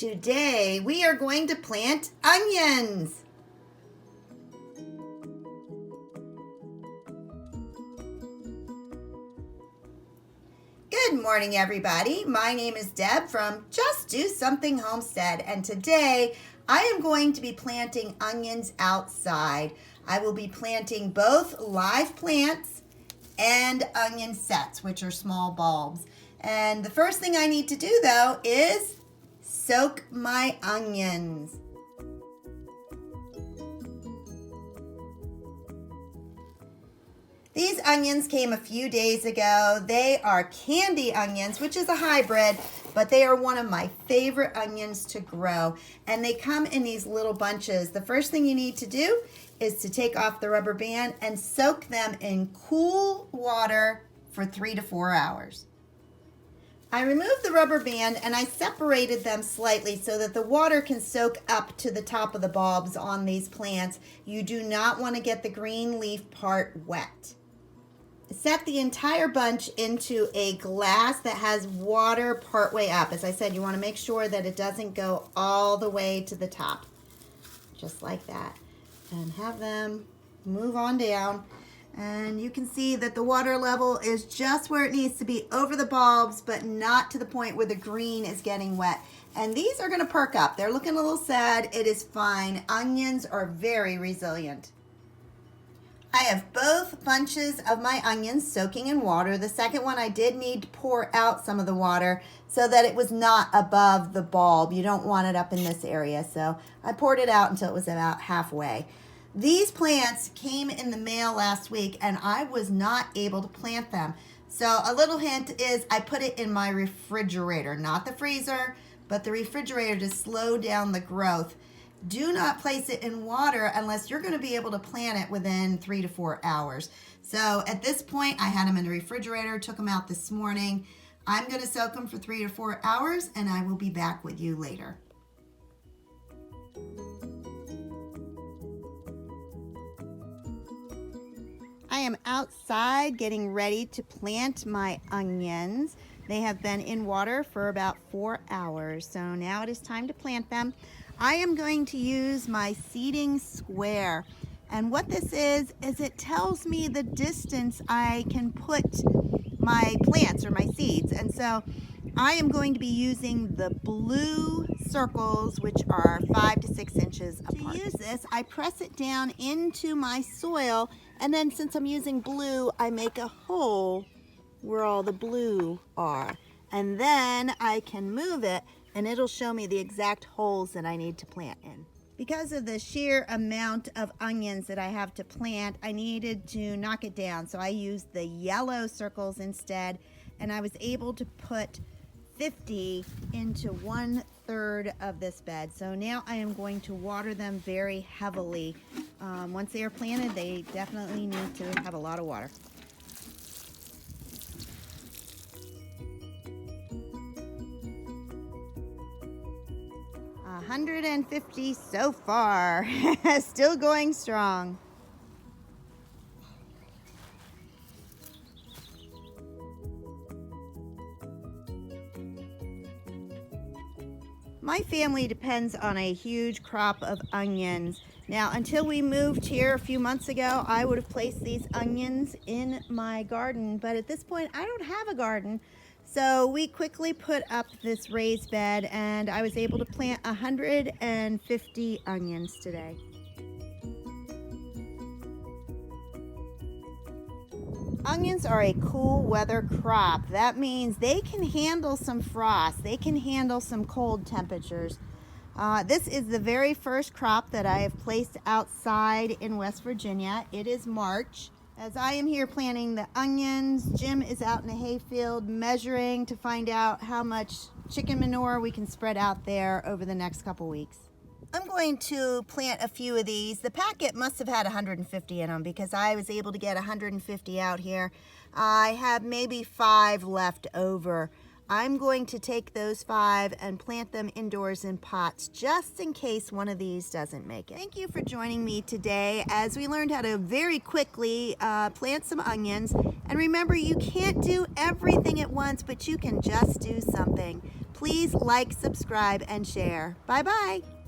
Today we are going to plant onions. Good morning, everybody. My name is Deb from Just Do Something Homestead, and today I am going to be planting onions outside. I will be planting both live plants and onion sets, which are small bulbs. And the first thing I need to do, though, is soak my onions. These onions came a few days ago. They are candy onions, which is a hybrid, but they are one of my favorite onions to grow. And they come in these little bunches. The first thing you need to do is to take off the rubber band and soak them in cool water for 3 to 4 hours. I removed the rubber band and I separated them slightly so that the water can soak up to the top of the bulbs on these plants. You do not want to get the green leaf part wet. Set the entire bunch into a glass that has water partway up. As I said, you want to make sure that it doesn't go all the way to the top. Just like that. And have them move on down. And you can see that the water level is just where it needs to be over the bulbs, but not to the point where the green is getting wet. And these are going to perk up. They're looking a little sad. It is fine. Onions are very resilient. I have both bunches of my onions soaking in water. The second one I did need to pour out some of the water so that it was not above the bulb. You don't want it up in this area. So I poured it out until it was about halfway. These plants came in the mail last week and I was not able to plant them. So a little hint is I put it in my refrigerator, not the freezer, but the refrigerator to slow down the growth. Do not place it in water unless you're going to be able to plant it within 3 to 4 hours. So at this point, I had them in the refrigerator, took them out this morning. I'm going to soak them for 3 to 4 hours and I will be back with you later. I am outside getting ready to plant my onions. They have been in water for about 4 hours, so now it is time to plant them. I am going to use my seeding square, and what this is it tells me the distance I can put my plants or my seeds, and so I am going to be using the blue circles, which are 5 to 6 inches apart. To use this, I press it down into my soil, and then since I'm using blue, I make a hole where all the blue are. And then I can move it, and it'll show me the exact holes that I need to plant in. Because of the sheer amount of onions that I have to plant, I needed to knock it down. So I used the yellow circles instead, and I was able to put 50 into 1/3 of this bed. So now I am going to water them very heavily. Once they are planted, they definitely need to have a lot of water. A 150 so far. Still going strong. My family depends on a huge crop of onions. Now, until we moved here a few months ago, I would have placed these onions in my garden, but at this point, I don't have a garden. So we quickly put up this raised bed, and I was able to plant 150 onions today. Onions are a cool weather crop. That means they can handle some frost. They can handle some cold temperatures. This is the very first crop that I have placed outside in West Virginia. It is March. As I am here planting the onions, Jim is out in the hayfield measuring to find out how much chicken manure we can spread out there over the next couple weeks. I'm going to plant a few of these. The packet must have had 150 in them because I was able to get 150 out here. I have maybe 5 left over. I'm going to take those 5 and plant them indoors in pots just in case one of these doesn't make it. Thank you for joining me today as we learned how to very quickly plant some onions. And remember, you can't do everything at once, but you can just do something. Please like, subscribe, and share. Bye-bye.